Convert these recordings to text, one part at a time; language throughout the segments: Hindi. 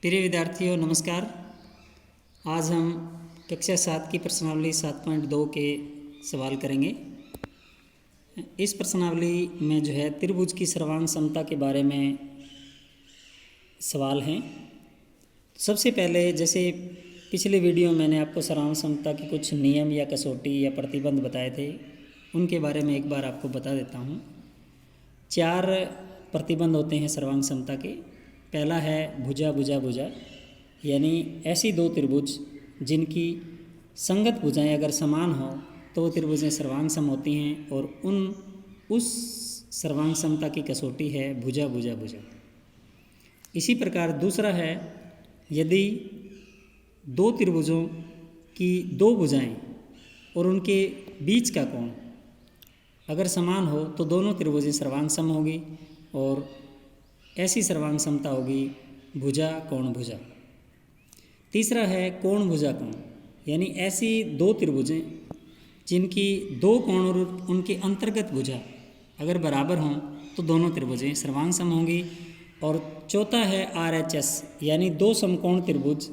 प्रिय विद्यार्थियों नमस्कार। आज हम कक्षा 7 की प्रश्नावली 7.2 के सवाल करेंगे। इस प्रश्नावली में जो है त्रिभुज की सर्वांग समता के बारे में सवाल हैं। सबसे पहले जैसे पिछले वीडियो में मैंने आपको सर्वांग समता के कुछ नियम या कसौटी या प्रतिबंध बताए थे, उनके बारे में एक बार आपको बता देता हूँ। 4 प्रतिबंध होते हैं सर्वांग समता के। पहला है भुजा भुजा भुजा, यानी ऐसी दो त्रिभुज जिनकी संगत भुजाएं अगर समान हो तो वो त्रिभुजें सर्वांग सम होती हैं, और उस सर्वांग समता की कसौटी है भुजा भुजा भुजा। इसी प्रकार दूसरा है यदि दो त्रिभुजों की दो भुजाएं और उनके बीच का कोण अगर समान हो तो दोनों त्रिभुजें सर्वांग सम होगी, और ऐसी सर्वांग समता होगी भुजा कोण भुजा। तीसरा है कोण भुजा कोण, यानी ऐसी दो त्रिभुजें जिनकी दो कोण और उनके अंतर्गत भुजा अगर बराबर हों तो दोनों त्रिभुजें सर्वांग सम होंगी। और चौथा है RHS, यानी दो समकोण त्रिभुज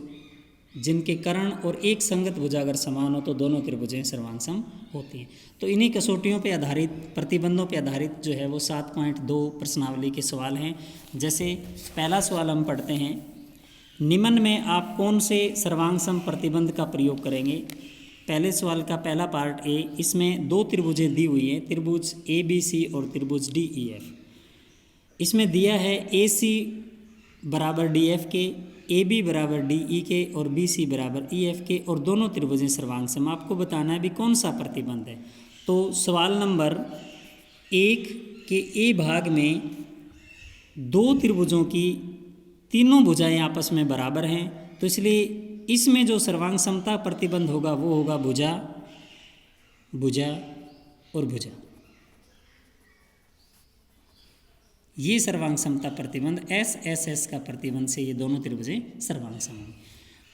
जिनके कर्ण और एक संगत भुजा अगर समान हो तो दोनों त्रिभुजें सर्वांग सम होती हैं। तो इन्हीं कसौटियों पे आधारित, प्रतिबंधों पे आधारित जो है वो 7.2 प्रश्नावली के सवाल हैं। जैसे पहला सवाल हम पढ़ते हैं, निम्न में आप कौन से सर्वांग सम प्रतिबंध का प्रयोग करेंगे। पहले सवाल का पहला पार्ट ए, इसमें दो त्रिभुजें दी हुई हैं, त्रिभुज ABC और त्रिभुज DEF। इसमें दिया है AC बराबर DF के, AB बराबर DE के और BC बराबर EF के, और दोनों त्रिभुजें सर्वांग सम। आपको बताना है भी कौन सा प्रतिबंध है। तो सवाल नंबर 1 के A भाग में दो त्रिभुजों की तीनों भुजाएं आपस में बराबर हैं, तो इसलिए इसमें जो सर्वांग समता प्रतिबंध होगा वो होगा भुजा भुजा और भुजा। ये सर्वांग समता प्रतिबंध SSS का प्रतिबंध से ये दोनों त्रिभुजें सर्वांग सम होंगी।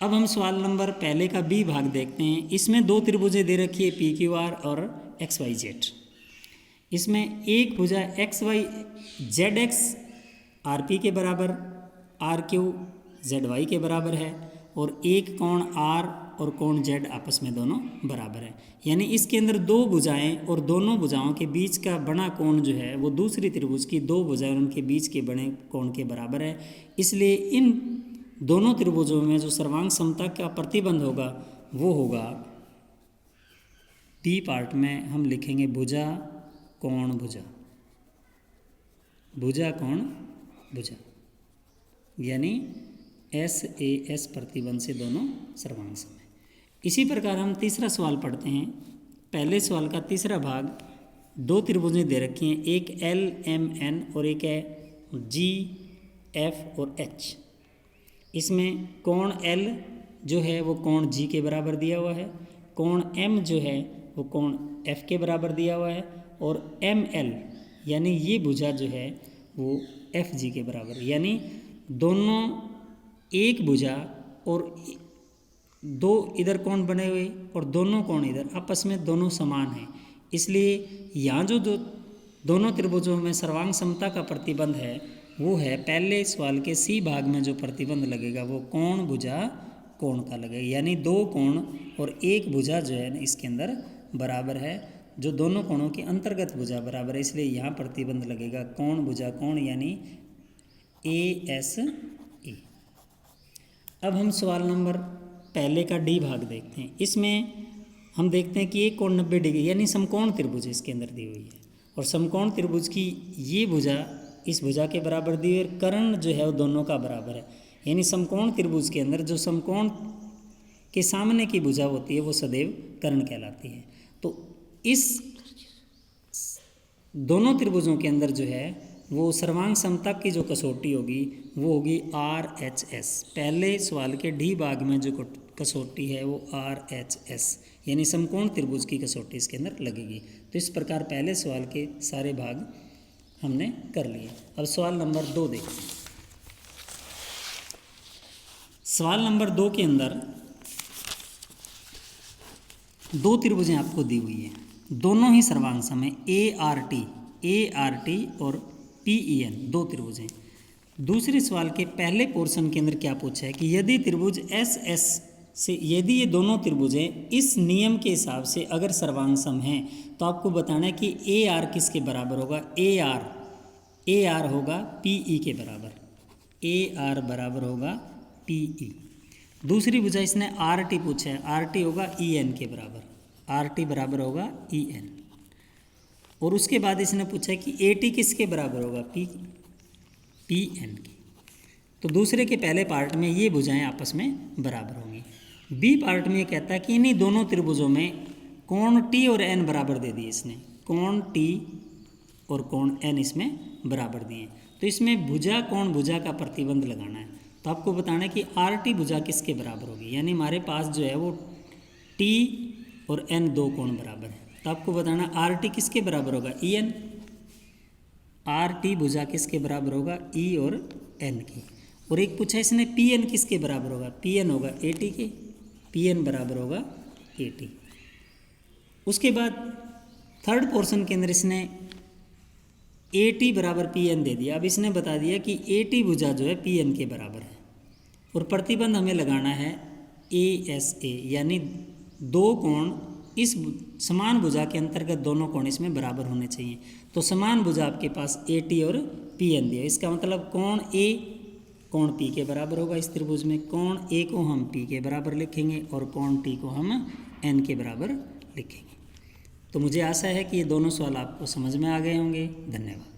अब हम सवाल नंबर पहले का B भाग देखते हैं। इसमें दो त्रिभुजें दे रखी है PQR और XYZ। इसमें एक भुजा XYZX RP के बराबर, RQ ZY के बराबर है, और एक कोण R और कोण Z आपस में दोनों बराबर है। यानी इसके अंदर दो भुजाएं और दोनों भुजाओं के बीच का बना कोण जो है वो दूसरी त्रिभुज की दो भुजाएं और उनके बीच के बने कोण के बराबर है। इसलिए इन दोनों त्रिभुजों में जो सर्वांग समता का प्रतिबंध होगा वो होगा, D पार्ट में हम लिखेंगे भुजा कोण भुजा, भुजा कोण भुजा, यानी SAS प्रतिबंध से दोनों सर्वांग सम है। इसी प्रकार हम तीसरा सवाल पढ़ते हैं। पहले सवाल का तीसरा भाग, दो त्रिभुजें दे रखी हैं, एक LMN और एक है GF और H। इसमें कोण L जो है वो कोण G के बराबर दिया हुआ है, कोण M जो है वो कोण F के बराबर दिया हुआ है, और ML यानी ये भुजा जो है वो FG के बराबर, यानी दोनों एक भुजा और दो इधर कोण बने हुए और दोनों कोण इधर आपस में दोनों समान हैं। इसलिए यहाँ जो दोनों त्रिभुजों में सर्वांग समता का प्रतिबंध है वो है, पहले सवाल के C भाग में जो प्रतिबंध लगेगा वो कोण भुजा कोण का लगेगा, यानी दो कोण और एक भुजा जो है इसके अंदर बराबर है, जो दोनों कोणों की अंतर्गत भुजा बराबर है। इसलिए यहाँ प्रतिबंध लगेगा कोण भुजा कोण, यानी ASE। अब हम सवाल नंबर पहले का D भाग देखते हैं। इसमें हम देखते हैं कि एक कोण 90 डिग्री यानी समकोण त्रिभुज इसके अंदर दी हुई है, और समकोण त्रिभुज की ये भुजा इस भुजा के बराबर दी हुई है, कर्ण जो है वो दोनों का बराबर है। यानी समकोण त्रिभुज के अंदर जो समकोण के सामने की भुजा होती है वो सदैव कर्ण कहलाती है। तो इस दोनों त्रिभुजों के अंदर जो है वो सर्वांग समता की जो कसौटी होगी वो होगी RHS। पहले सवाल के D भाग में जो कसौटी है वो RHS, यानी समकोण त्रिभुज की कसौटी इसके अंदर लगेगी। तो इस प्रकार पहले सवाल के सारे भाग हमने कर लिए। अब सवाल नंबर 2 देखते हैं। सवाल नंबर 2 के अंदर दो त्रिभुजें आपको दी हुई हैं, दोनों ही सर्वांग सम है, ART और PEN दो त्रिभुजें। दूसरे सवाल के पहले पोर्शन के अंदर क्या पूछा है कि यदि त्रिभुज एस एस से, यदि ये दोनों त्रिभुज हैं इस नियम के हिसाब से अगर सर्वांग सम हैं, तो आपको बताना है कि ए आर किसके बराबर होगा। ए आर होगा पी ई के बराबर, ए आर बराबर होगा पी ई। दूसरी भुजा इसने आर टी पूछा है, आर टी होगा ई एन के बराबर, आर टी बराबर होगा ई एन। और उसके बाद इसने पूछा है कि ए टी किसके बराबर होगा, पी एन की। तो दूसरे के पहले पार्ट में ये भुजाएं आपस में बराबर होंगी। बी पार्ट में ये कहता है कि इन्हीं दोनों त्रिभुजों में कोण टी और एन बराबर दे दिए इसने, कोण टी और कोण एन इसमें बराबर दिए। तो इसमें भुजा कोण भुजा का प्रतिबंध लगाना है। तो आपको बताना है कि आर टी भुजा किसके बराबर होगी, यानी हमारे पास जो है वो टी और एन दो कोण बराबर है। तो आपको बताना आर टी किसके बराबर होगा, ई एन। आर टी भुजा किसके बराबर होगा, ई और एन की। और एक पूछा इसने पी एन किसके बराबर होगा, पी एन होगा ए टी के, पी एन बराबर होगा ए टी। उसके बाद थर्ड पोर्शन के अंदर इसने ए टी बराबर पी एन दे दिया। अब इसने बता दिया कि ए टी भुजा जो है पी एन के बराबर है और प्रतिबंध हमें लगाना है ए एस ए, यानी दो कोण इस समान भुजा के अंतर्गत दोनों कोण इसमें बराबर होने चाहिए। तो समान भुजा आपके पास ए टी और पी एन दिया, इसका मतलब कोण ए कोण पी के बराबर होगा इस त्रिभुज में। कोण ए को हम पी के बराबर लिखेंगे और कोण टी को हम एन के बराबर लिखेंगे। तो मुझे आशा है कि ये दोनों सवाल आपको समझ में आ गए होंगे। धन्यवाद।